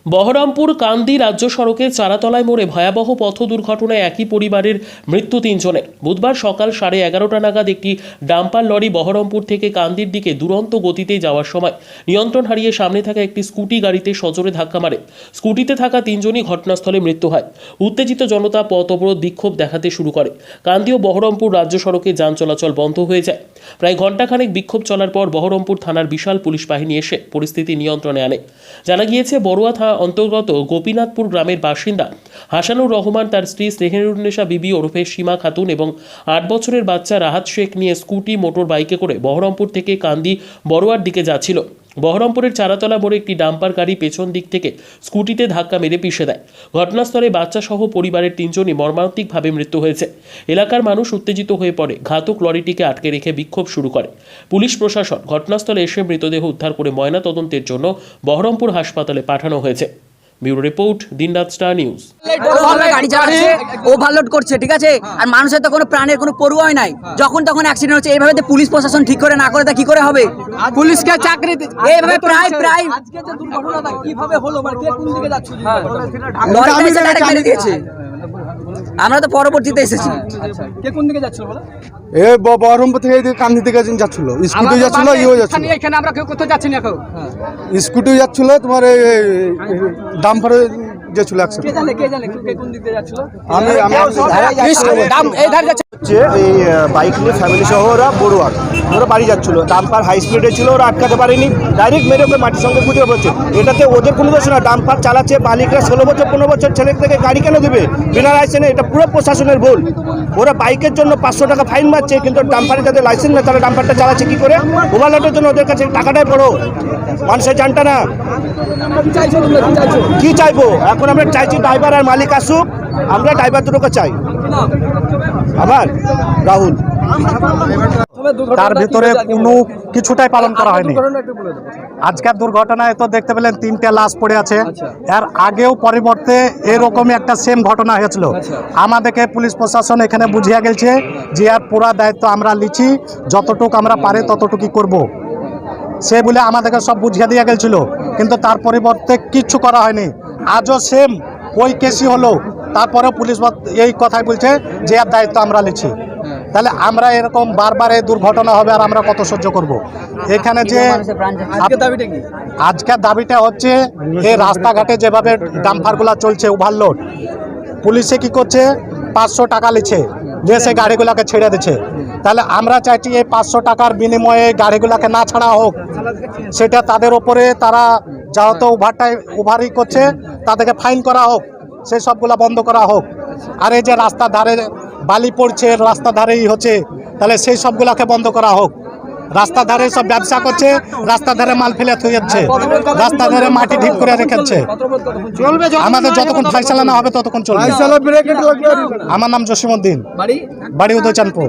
বহরমপুর কান্দি রাজ্য সড়কে চারাতলায় মোড়ে ভয়াবহ পথ দুর্ঘটনায় একই পরিবারের মৃত্যু 3 জনের। বুধবার সকাল 11:30 নাগাদ একটি ডাম্পার লরি বহরমপুর থেকে কান্দির দিকে দুরন্ত গতিতে যাওয়ার সময় নিয়ন্ত্রণ হারিয়ে সামনে থাকা একটি স্কুটি গাড়িতে সজোরে ধাক্কা মারে। স্কুটিতে থাকা 3 জনই ঘটনাস্থলে মৃত্যু হয়। উত্তেজিত জনতা পথ অবরোধ বিক্ষোভ দেখাতে শুরু করে। কান্দি ও বহরমপুর রাজ্য সড়কে যান চলাচল বন্ধ হয়ে যায়। প্রায় ঘণ্টাখানেক বিক্ষোভ চলার পর বহরমপুর থানার বিশাল পুলিশ বাহিনী এসে পরিস্থিতি নিয়ন্ত্রণে আনে। জানা গিয়েছে, বড়ুয়া থানা অন্তর্গত গোপীনাথপুর গ্রামের বাসিন্দা হাসানুর রহমান তার স্ত্রী স্নেহেরুন্নেসা বিবি ওরফে সীমা খাতুন এবং 8 বছরের বাচ্চা রাহাত শেখ নিয়ে স্কুটি মোটর বাইকে করে বহরমপুর থেকে কান্দি বড়ুয়ার দিকে যাচ্ছিল। বহরমপুরের চারাতলা মোড়ে একটি ডাম্পার গাড়ি পেছন দিক থেকে স্কুটিতে ধাক্কা মেরে পিষে দেয়। ঘটনাস্থলে বাচ্চা সহ পরিবারের 3 জনই মর্মান্তিকভাবে মৃত্যু হয়েছে। এলাকার মানুষ উত্তেজিত হয়ে পড়ে ঘাতক লরিটিকে আটকে রেখে বিক্ষোভ শুরু করে। পুলিশ প্রশাসন ঘটনাস্থলে এসে মৃতদেহ উদ্ধার করে ময়নাতদন্তের জন্য বহরমপুর হাসপাতালে পাঠানো হয়েছে। ব্যুরো রিপোর্ট, দিনরাত স্টার নিউজ। গাড়ি চালাচ্ছে, ওভারলোড করছে, ঠিক আছে, আর মানুষের তো কোনো প্রাণের কোনো পরোয়াই নাই। যখন তখন অ্যাক্সিডেন্ট হচ্ছে। এইভাবে পুলিশ প্রশাসন ঠিক করে না করে তা কি করে হবে? পুলিশকে চাকরি এইভাবে প্রায় আজকে যে দুর্ঘটনাটা কিভাবে হলো, মানে কে কোন দিকে যাচ্ছে? লরিটা এসে ডাইরেক্ট মেরে দিয়েছে। আমরা তো পরবর্তীতে এসেছি। কে কোন দিকে যাচ্ছিল বলো? এ বহরমপুর থেকে এদিকে কান্দি থেকে যাচ্ছিল, স্কুটি যাচ্ছিল, ইও যাচ্ছিল। এখানে আমরা কেউ কোথাও যাচ্ছি না, এখন স্কুটি যাচ্ছিল, তোমার ডাম্পারে যাচ্ছিল একসাথে। কে জানে কে কোন দিকে যাচ্ছিল? আমি এই ধারে যাচ্ছে। এই বাইক নিয়ে ফ্যামিলি সহ ওরা বড়ুয়া ওরা বাড়ি যাচ্ছিল। ডাম্পার হাই স্পিডে ছিল, ওরা আটকাতে পারেনি, ডাইরেক্ট মেরে ওকে মাটির সঙ্গে পুঁতে পড়ছে। এটাতে ওদের কোনো দোষ না। ডাম্পার চালাচ্ছে মালিকরা 16 বছর 15 বছর ছেলে থেকে গাড়ি কেন দেবে বিনা লাইসেন্সে? এটা পুরো প্রশাসনের ভুল। ওরা বাইকের জন্য 500 টাকা ফাইন মারছে, কিন্তু ডাম্পারে যাদের লাইসেন্স না তারা ডাম্পারটা চালাচ্ছে কি করে? ওভারলোডের জন্য ওদের কাছে টাকাটাই বড়, মানুষের জানটা না। কি চাইবো এখন? আমরা চাইছি ড্রাইভার আর মালিক আসুক, আমরা ড্রাইভার দুটোকে চাই। আমার রাহুল, তার ভিতরে কোনো কিছুটাই পালন করা হয়নি। আজকের দুর্ঘটনায় তো দেখতে পেলেন 3টে লাশ পড়ে আছে। এর আগেও পরিবর্তে এরকমই একটা সেম ঘটনা হয়েছিল। আমাদেরকে পুলিশ প্রশাসন এখানে বুঝিয়ে গেছে যে আর পুরা দায়িত্ব আমরা লিছি, যতটুকু আমরা পারি ততটুকুই করব। সে বলে আমাদেরকে সব বুঝিয়ে দিয়ে গেছিল, কিন্তু তার পরিবর্তে কিচ্ছু করা হয়নি। আজও সেম ওই কেসই হলো, তারপরেও পুলিশ এই কথাই বলছে যে এর দায়িত্ব আমরা লিছি। তাহলে আমরা এরকম বারবার এই দুর্ঘটনা হবে আর আমরা কত সহ্য করব? এখানে যে আজকের দাবিটা হচ্ছে, এই রাস্তাঘাটে যেভাবে ডাম্পারগুলো চলছে ওভারলোড, পুলিশে কি করছে 500 টাকা লিছে, যে সে গাড়িগুলোকে ছেড়ে দিচ্ছে। তাহলে আমরা চাইছি এই 500 টাকার বিনিময়ে গাড়িগুলোকে না ছাড়া হোক, সেটা তাদের ওপরে তারা যেহেতু ওভারই করছে তাদেরকে ফাইন করা হোক, সেই সবগুলো বন্ধ করা হোক। আর এই যে রাস্তা ধারে বালি পড়ছে, রাস্তা ধারেই হচ্ছে, তাহলে সেই সবগুলোকে বন্ধ করা হোক। রাস্তা ধারে সব ব্যবসা করছে, রাস্তা ধারে মাল ফেলে থুয়ে যাচ্ছে, রাস্তা ধারে মাটি ঢিপ করে রেখেছে। আমাদের যতক্ষণ ফাইসালা না হবে ততক্ষণ চলবে। আমার নাম জসিমউদ্দিন, বাড়ি উদয়চাঁদপুর।